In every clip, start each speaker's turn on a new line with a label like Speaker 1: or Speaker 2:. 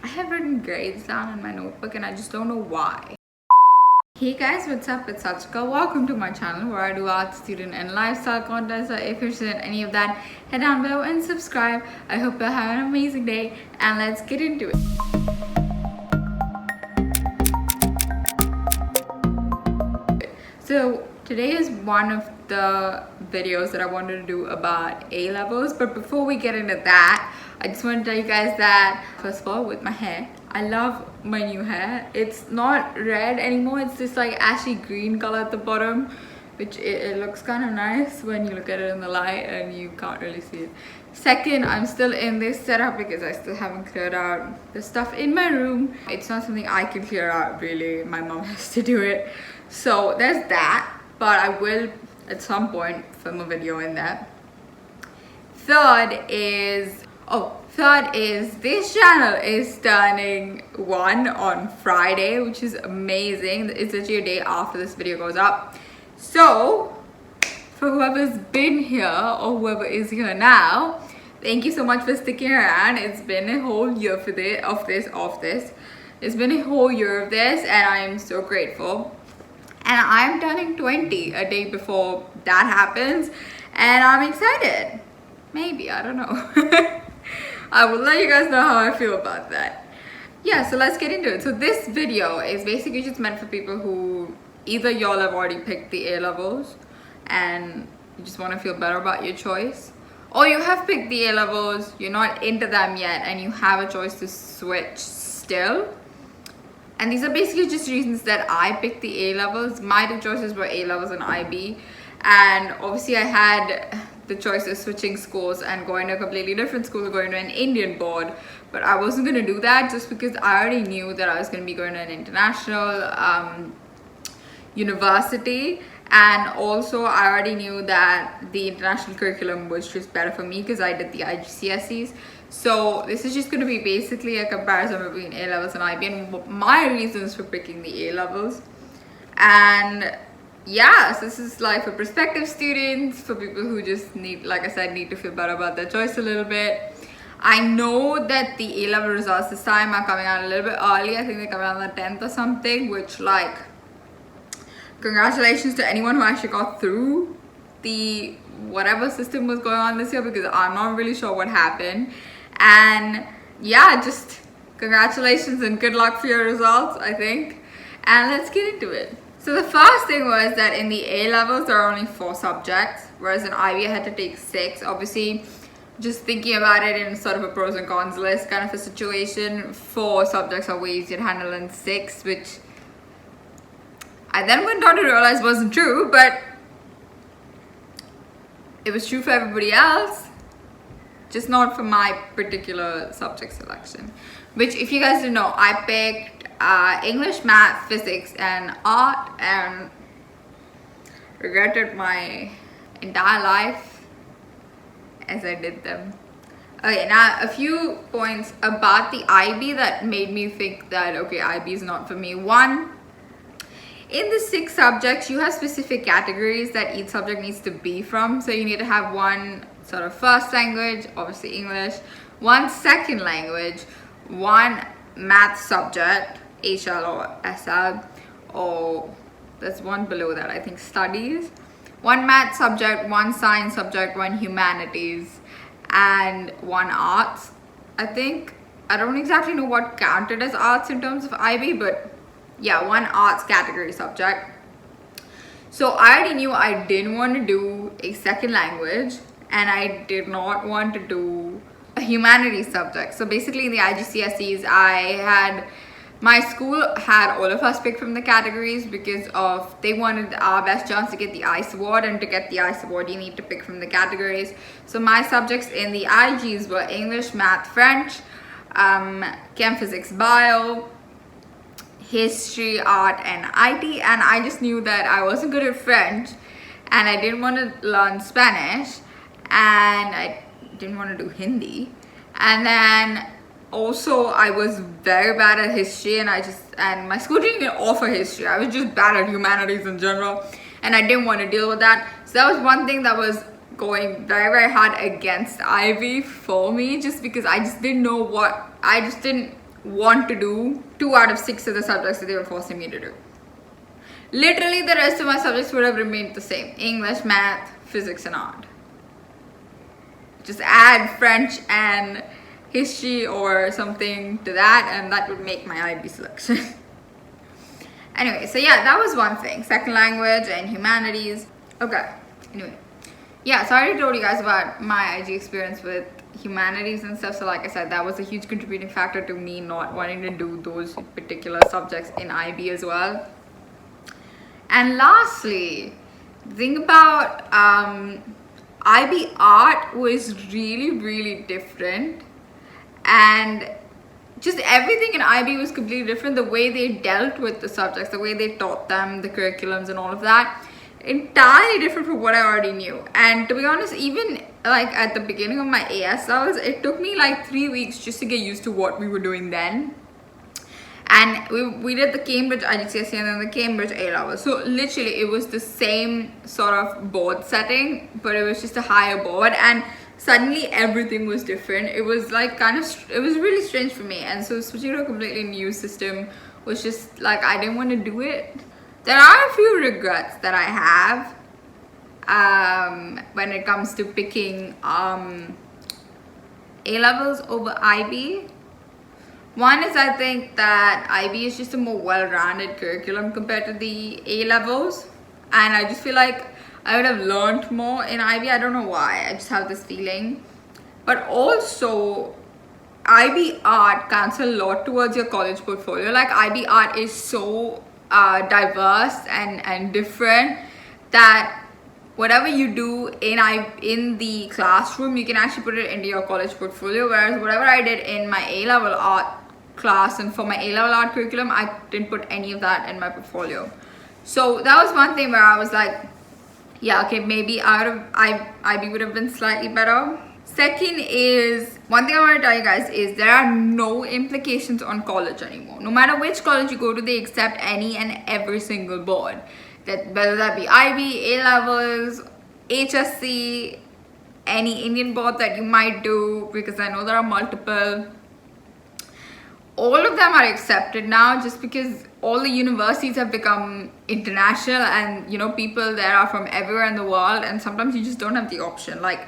Speaker 1: I have written grades down in my notebook and I just don't know why. Hey guys, what's up? It's Sachika. Welcome to my channel where I do art, student and lifestyle content. So if you're interested in any of that, head down below and subscribe. I hope you'll have an amazing day and let's get into it. So today is one of the videos that I wanted to do about A-levels, but before we get into that, I just want to tell you guys that first of all, with my hair, I love my new hair. It's not red anymore, it's this like ashy green color at the bottom, which it looks kind of nice when you look at it in the light and you can't really see it. Second, I'm still in this setup because I still haven't cleared out the stuff in my room. It's not something I can clear out really, my mom has to do it. So there's that, but I will at some point film a video in that. Third is this channel is turning 1 on Friday, which is amazing. It's actually a day after this video goes up. So for whoever's been here or whoever is here now, thank you so much for sticking around. It's been a whole year for this. It's been a whole year of this and I am so grateful. And I'm turning 20 a day before that happens and I'm excited. Maybe, I don't know. I will let you guys know how I feel about that. Yeah, so let's get into it. So this video is basically just meant for people who either y'all have already picked the A-levels and you just want to feel better about your choice, or you have picked the A-levels, you're not into them yet and you have a choice to switch still. And these are basically just reasons that I picked the A-levels. My two choices were A-levels and IB. And obviously I had the choice of switching schools and going to a completely different school, going to an Indian board. But I wasn't going to do that just because I already knew that I was going to be going to an international university. And also I already knew that the international curriculum was just better for me because I did the IGCSEs. So this is just going to be basically a comparison between A-levels and IB and my reasons for picking the A-levels. And yeah, so this is like for prospective students, for people who just need, like I said, need to feel better about their choice a little bit. I know that the A-level results this time are coming out a little bit early. I think they're coming out on the 10th or something, which like, congratulations to anyone who actually got through the whatever system was going on this year, because I'm not really sure what happened. And yeah, just congratulations and good luck for your results, I think. And let's get into it. So the first thing was that in the A-levels there are only 4 subjects, whereas in IB I had to take 6. Obviously, just thinking about it in sort of a pros and cons list kind of a situation, 4 subjects are way easier to handle than 6, which I then went on to realize wasn't true, but it was true for everybody else, just not for my particular subject selection. Which, if you guys didn't know, I picked English, math, physics, and art, and regretted my entire life as I did them. Okay, now a few points about the IB that made me think that, okay, IB is not for me. One, in the 6 subjects, you have specific categories that each subject needs to be from. So you need to have one sort of first language, obviously English, one second language, one math subject, HL or SL, or there's one below that, I think studies, one math subject, one science subject, one humanities, and one arts. I think, I don't exactly know what counted as arts in terms of IB, but yeah, one arts category subject. So I already knew I didn't want to do a second language and I did not want to do a humanities subject. So basically in the IGCSEs, my school had all of us pick from the categories because of they wanted our best chance to get the ICE award, and to get the ICE award you need to pick from the categories. So my subjects in the IGs were English, math, French, chem, physics, bio, history, art, and IT. And I just knew that I wasn't good at French and I didn't want to learn Spanish and I didn't want to do Hindi. And then also I was very bad at history and my school didn't even offer history. I was just bad at humanities in general and I didn't want to deal with that. So that was one thing that was going very, very hard against IB for me, just because I just didn't know what, I just didn't want to do 2 out of 6 of the subjects that they were forcing me to do. Literally the rest of my subjects would have remained the same: English, math, physics and art. Just add French and history or something to that, and that would make my IB selection. Anyway, so yeah, that was one thing. Second language and humanities. Okay, anyway. Yeah, so I already told you guys about my IG experience with humanities and stuff. So like I said, that was a huge contributing factor to me not wanting to do those particular subjects in IB as well. And lastly, the thing about IB art was really different, and just everything in IB was completely different. The way they dealt with the subjects, the way they taught them, the curriculums and all of that, entirely different from what I already knew. And to be honest, even like at the beginning of my ASLs, it took me like 3 weeks just to get used to what we were doing then. And we did the Cambridge IGCSE and then the Cambridge A-level. So literally it was the same sort of board setting, but it was just a higher board, and suddenly everything was different. It was like it was really strange for me. And so switching to a completely new system was just like, I didn't want to do it. There are a few regrets that I have when it comes to picking A-levels over IB. One is, I think that IB is just a more well-rounded curriculum compared to the A-levels, and I just feel like I would have learned more in IB. I don't know why, I just have this feeling. But also IB art counts a lot towards your college portfolio. Like IB art is so diverse and different that whatever you do in the classroom, you can actually put it into your college portfolio. Whereas whatever I did in my A-level art class and for my A-level art curriculum, I didn't put any of that in my portfolio. So that was one thing where I was like, yeah, okay, maybe IB would have been slightly better. Second is, one thing I want to tell you guys is there are no implications on college anymore. No matter which college you go to, they accept any and every single board. Whether that be IB, A-levels, HSC, any Indian board that you might do, because I know there are multiple. All of them are accepted now just because all the universities have become international, and you know, people there are from everywhere in the world, and sometimes you just don't have the option. Like,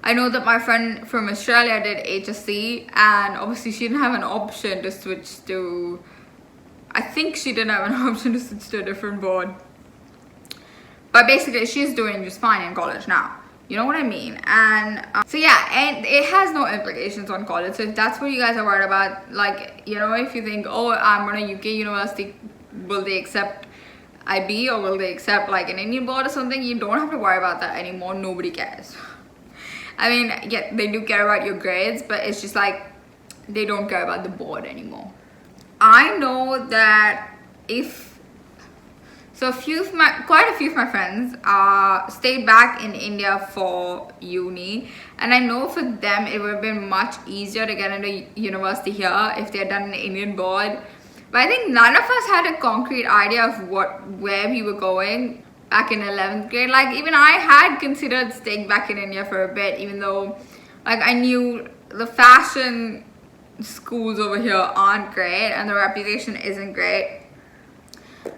Speaker 1: I know that my friend from Australia did HSC, and obviously she didn't have an option to switch to, I think she didn't have an option to switch to a different board. But basically she's doing just fine in college now. You know what I mean? And so yeah, and it has no implications on college. So if that's what you guys are worried about, like, you know, if you think, oh, I'm on a UK university, will they accept IB or will they accept like an Indian board or something? You don't have to worry about that anymore. Nobody cares. I mean, yeah, they do care about your grades, but it's just like they don't care about the board anymore. I know that quite a few of my friends stayed back in India for uni, and I know for them it would have been much easier to get into university here if they had done an Indian board. But I think none of us had a concrete idea of where we were going back in 11th grade. Like, even I had considered staying back in India for a bit, even though like I knew the fashion schools over here aren't great and the reputation isn't great.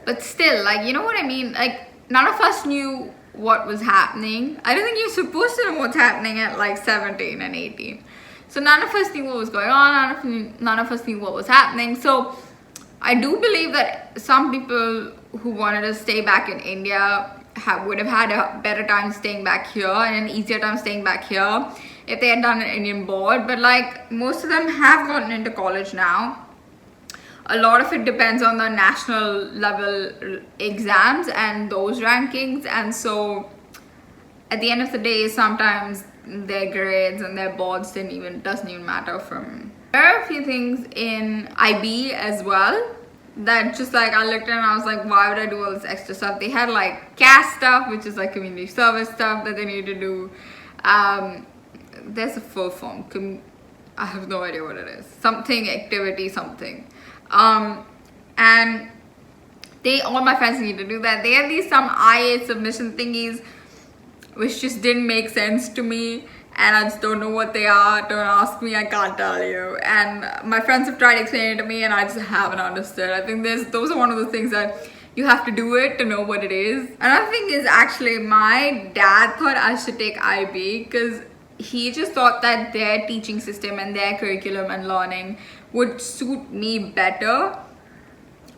Speaker 1: But still, like, you know what I mean? Like, none of us knew what was happening. I don't think you're supposed to know what's happening at like 17 and 18. So none of us knew what was going on. None of us knew what was happening. So I do believe that some people who wanted to stay back in India would have had a better time staying back here and an easier time staying back here if they had done an Indian board. But like, most of them have gotten into college now. A lot of it depends on the national level exams and those rankings, and so at the end of the day, sometimes their grades and their boards doesn't even matter from. There are a few things in IB as well that just like I looked at and I was like, why would I do all this extra stuff? They had like CAS stuff, which is like community service stuff that they need to do. There's a full form. I have no idea what it is. Something activity something. And all my friends need to do that. They had some IA submission thingies which just didn't make sense to me, and I just don't know what they are. Don't ask me, I can't tell you. And my friends have tried explaining it to me and I just haven't understood. I think those are one of the things that you have to do it to know what it is. Another thing is, actually my dad thought I should take IB because he just thought that their teaching system and their curriculum and learning would suit me better.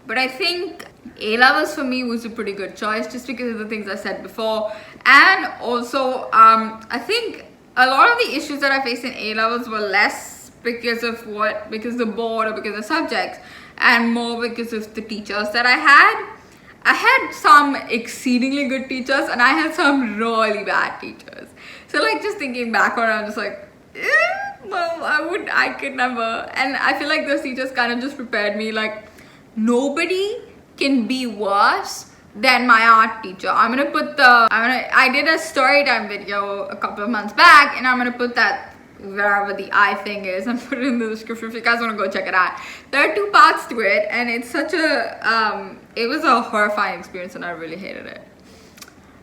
Speaker 1: But I think A-levels for me was a pretty good choice just because of the things I said before. And also, I think a lot of the issues that I faced in A-levels were less because of the board or because of subjects, and more because of the teachers that I had. I had some exceedingly good teachers and I had some really bad teachers. So like, just thinking back on it, I'm just like, well, I could never. And I feel like those teachers kind of just prepared me, like, nobody can be worse than my art teacher. I did a story time video a couple of months back, and I'm gonna put that wherever the I thing is and put it in the description if you guys want to go check it out. There are 2 parts to it, and it's such a it was a horrifying experience and I really hated it.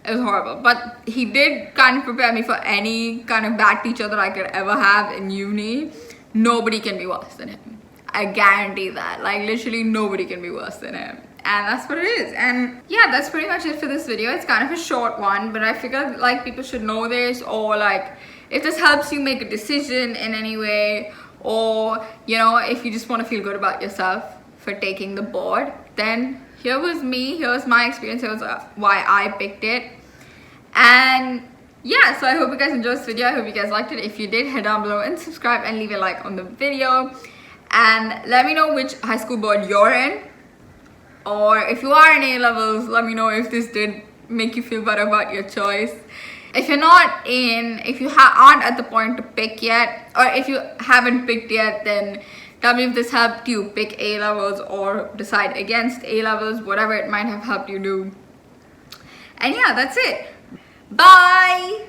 Speaker 1: It was horrible, but he did kind of prepare me for any kind of bad teacher that I could ever have in uni. Nobody can be worse than him. I guarantee that. Like, literally nobody can be worse than him. And that's what it is. And yeah, that's pretty much it for this video. It's kind of a short one, but I figured like people should know this, or like if this helps you make a decision in any way, or you know, if you just want to feel good about yourself for taking the board, then here was me, here was my experience, here was why I picked it. And yeah, so I hope you guys enjoyed this video. I hope you guys liked it. If you did, head down below and subscribe and leave a like on the video. And let me know which high school board you're in. Or if you are in A-levels, let me know if this did make you feel better about your choice. If you're not in, if you aren't at the point to pick yet, or if you haven't picked yet, then tell me if this helped you pick A-levels or decide against A-levels, whatever it might have helped you do. And yeah, that's it. Bye!